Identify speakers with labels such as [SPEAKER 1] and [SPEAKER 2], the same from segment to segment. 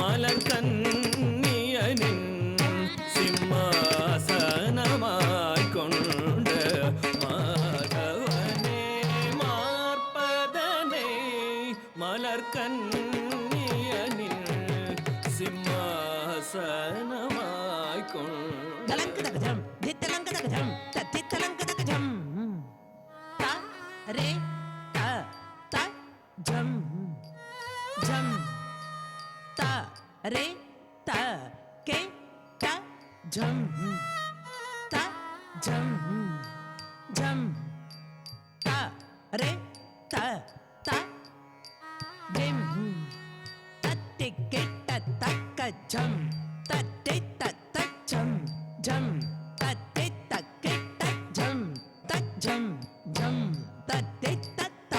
[SPEAKER 1] மலர் கன்னியனின் சிம்மாசனமாய் கொண்ட மாதவனே மார்பதனை மலர் கன்னியனின் சிம்மாசனமாய் கொண்ட
[SPEAKER 2] தலங்கதகஜம் தித்தலங்கதகஜம் தத்தித்தலங்கதகஜம் த ரே த த ஜம் ஜம் த ரே த கே ட ஜம் த ஜம் ஜம் த ரே த த ஜம் தத்தி கெட்ட தக்க ஜம் தத்தி தத்த ஜம் ஜம் தத்தி தக்கிட்ட ஜம் தத் ஜம் ஜம் தத்தி தத்த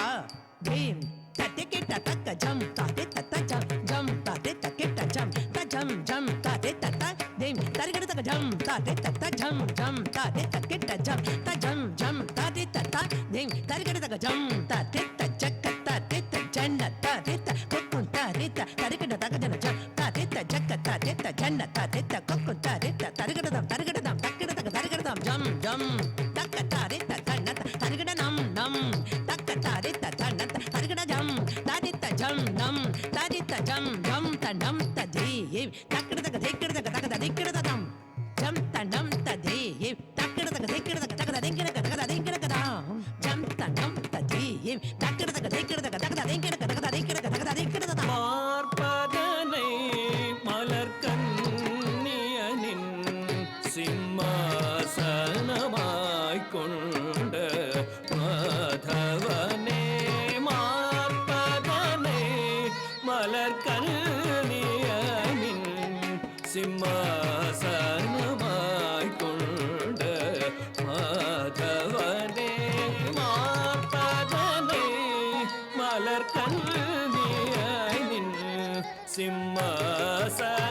[SPEAKER 2] ஜம் தத்தி கெட்ட தக்க ஜம் தத்தி தத்த ஜம் ஜம் தத்தி தக்கிட்ட ஜம் த ஜம் ஜம் தத்தி தத்த ஜம் தரிகட தக்க ஜம் தத்தி தத்த ஜம் ஜம் தத்தி தக்கிட்ட ஜம் த ஜம் ஜம் தத்தி தத்த ஜம் தரிகட தக்க ஜம் தத்தி தச்சக்க தத்தி தச்சன்ன தத்தி கொக்கும் தத்தி தரிகட தக்க ஜன ஜம் தத்தி தச்சக்க தத்தி தச்சன்ன தத்தி கொக்கும் தத்தி தரிகடதம் தரிகடதம் தக்கிட தக்க தரிகடதம் ஜம் ஜம் தக்க தத்தி தச்சன்ன தரிகட நம் நம் தக்க தத்தி தச்சன்ன தரிகட ஜம் தத்தி தச்சம் நம் தத்தி தச்சம் ஜம் தனம் ததி தக்கிட தக்க திக்கிட தக்க தக்க திக்கிட தம் ஜம் தனம் ததி தக்கிட தக்க திக்கிட தக்க தக்க திக்கிட தக்க தக்க திக்கிட தம் ஜம் தனம் ததி தக்கிட தக்க திக்கிட தக்க தக்க திக்கிட தக்க தக்க திக்கிட தக்க திக்கிட தம்
[SPEAKER 1] மார்பதனை மலர் கன்னியனின் சிம்மாசனமாய் கொண்ட மாதவனே மார்பதனை மலர் கன்னியனின் சிம்மாசனமாய் கொண்ட மாதவனே மார்பதனை மலர் கன்னியனின்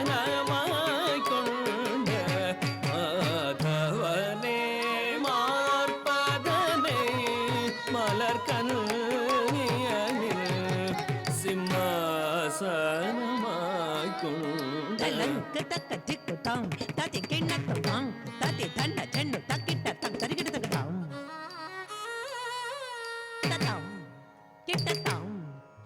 [SPEAKER 1] சிம்மாசனமாய் கொண்ட மாதவனே மார்பதனை மலர் கன்னியனின் சிம்மாசனமாய் கொண்ட
[SPEAKER 2] தலங்க தக்க திக்கு தாம் தத்தி கிண்ணக்க தாம் தத்தி தன்ன சென்னு தக்கிட்ட தக் தரிகிட தக்க தாம் தத்தாம் கிட்ட தாம்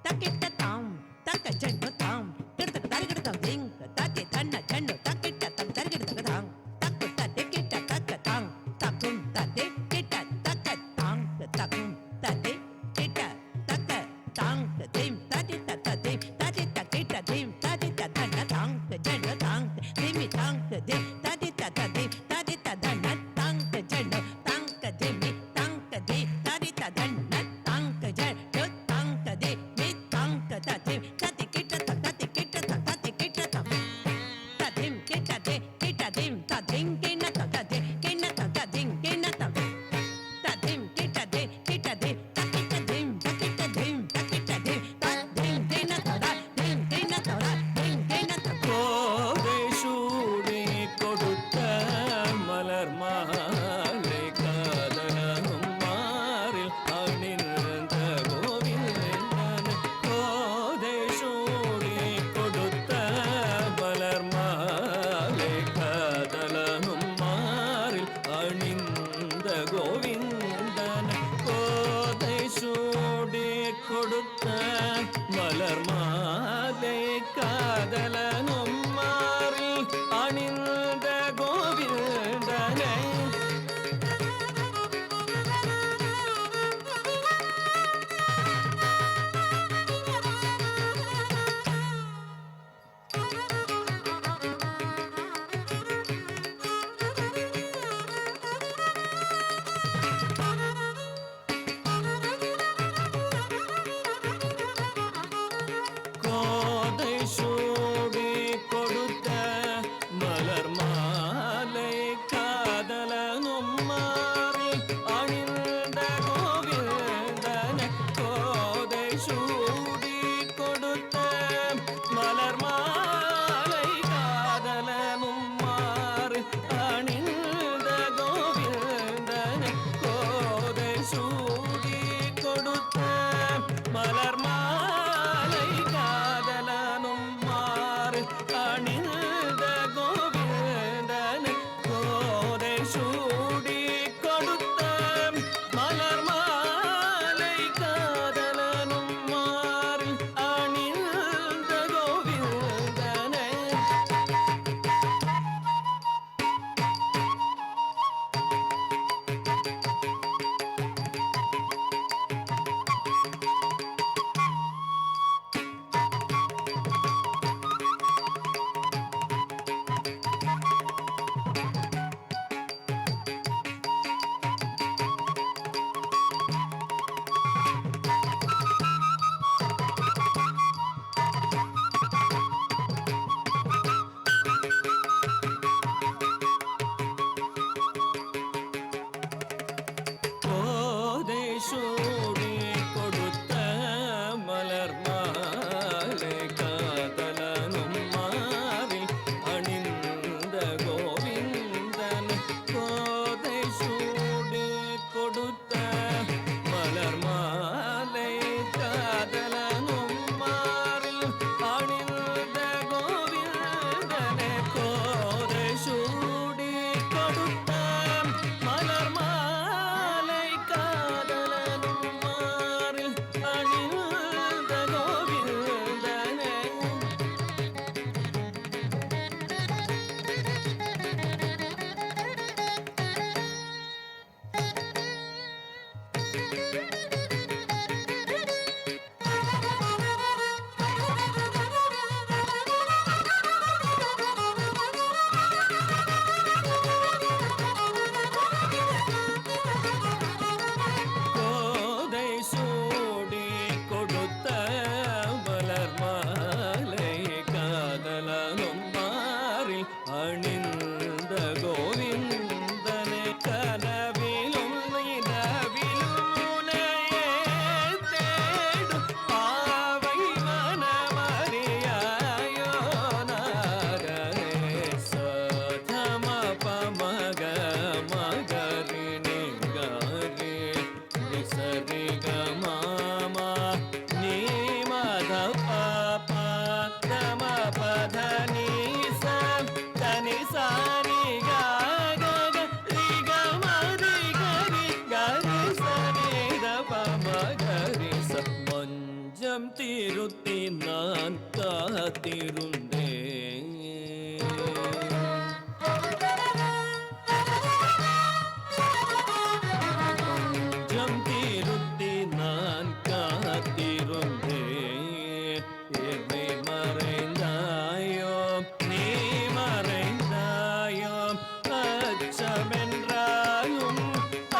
[SPEAKER 2] தக்கிட்ட தாம் தக்க சென்னு தாம் கிட்ட தரிகிட தாம் திங் தத்தி தன்ன சென்னு தக்கிட்ட தக் தரிகிட தக்க தாம் தக்கு தத்தி கிட்ட தக்க தாம் தக்கும் தத்தி கிட்ட தக்க தாம் தக்கும் தத்தி கிட்ட தக்க தாம் திம் தத்தி தத்த திம் தத்தி தக்கிட்ட திம் தத்தி தன்ன தாம் ஜென்னு தாம் திமி தாம் திம் தத்தி தத்த திம் தத்தி தன்ன தாம் ஜென்னு தாம் திமி தாம் தி தத்தி தன்ன தாம் ஜென்னு தாம் தி மி தாம் தத்தி தத்தி கிட்ட தத்தி கிட்ட தத்தி கிட்ட தத்திம் கிட்ட திம் தத்திம் கிண்ண தத்தி கிண்ண தத்திம் கிண்ண தத்திம் கிட்ட தக்கிட்ட திம் தக்கிட்ட திம் தக்கிட்ட திம் தத்திம் கிண்ண திம் கிண்ண திம் கிண்ண
[SPEAKER 1] கோதை சூடி கொடுத்த மலர் மாலை காதலும் மாறில் அணிந்த கோவிந்தன் கோதை சூடி கொடுத்த மலர் மாலை காதலும் மாறில் அணிந்த கோவிந்தன் கோதை சூடி கொடுத்த மலர் மாலை காதலனும் மாறில் அணிந்த கோவிந்தனை கோதை சூடி கோதை சூடி கொடுத்த மலர் மாலை காதலனும் மாறில் அணிந்த கோவிந்தனை கனவிலும் நிலவிலும் உனையே தேடும் பாவை மனமறியாயோ நாரே சதம பமக மகரி நிகரி சரி கமாமா நீ மத ப தம பத நீ ச தனி சாரி க ரி க ம ரி கரி சரி த பம கரி ச மஞ்சம் திருத்தி நான் காத்திருந்தேன் கொஞ்சம் திருத்தி நான் காத்திருந்தேன் என்னை மறைந்தாயோ நீ மறைந்தாயோ அச்சமென்றாலும்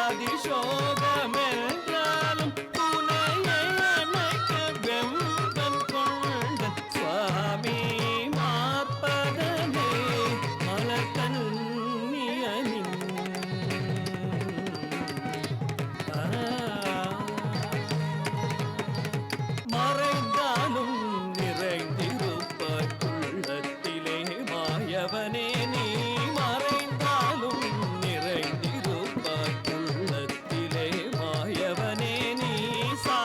[SPEAKER 1] அதிசோகமென்றாலும் துணையை அணைக்க வெம்பன் கொண்ட சுவாமி மாப்பதனே மலக்கண்ணியனின் மறைந்தாலும் நிறைந்திருப்பாய் உள்ளத்திலே மாயவனே நீ மறைந்தாலும் நிறைந்திருப்பாய் உள்ளத்திலே மாயவனே நீ சா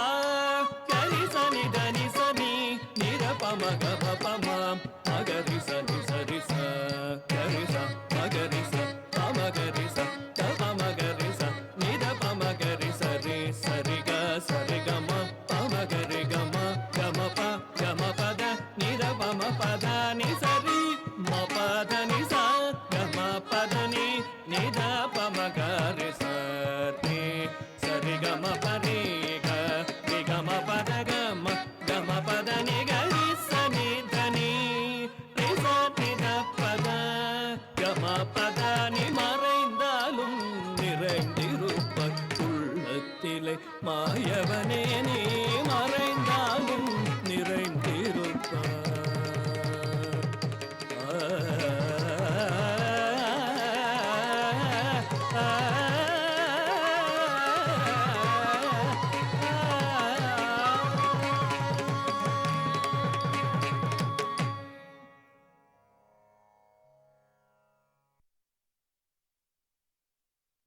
[SPEAKER 1] கரி சனி தனி சனி நிரபமக பமம் மகரி சனி சரி ச கரி ச மகரி ச பமகரி ச தபமகரி ச நிரபமகரி சரி சரி க சரி கம பமகரி கம கம ப கம பத நிரபம பத நி சரி ம பத நி ச கம பத நி நிரபமகரி சரி சரி கம பரி க ரி கம பத கம கம பத நி கரி சனி தனி ரி ச நித பத கம பத நி மறைந்தாலும் நிறைந்திருப்பாய் உள்ளத்திலே மாயவனே நீ மறைந்தாலும் நிறைந்திருப்பாய் ஆ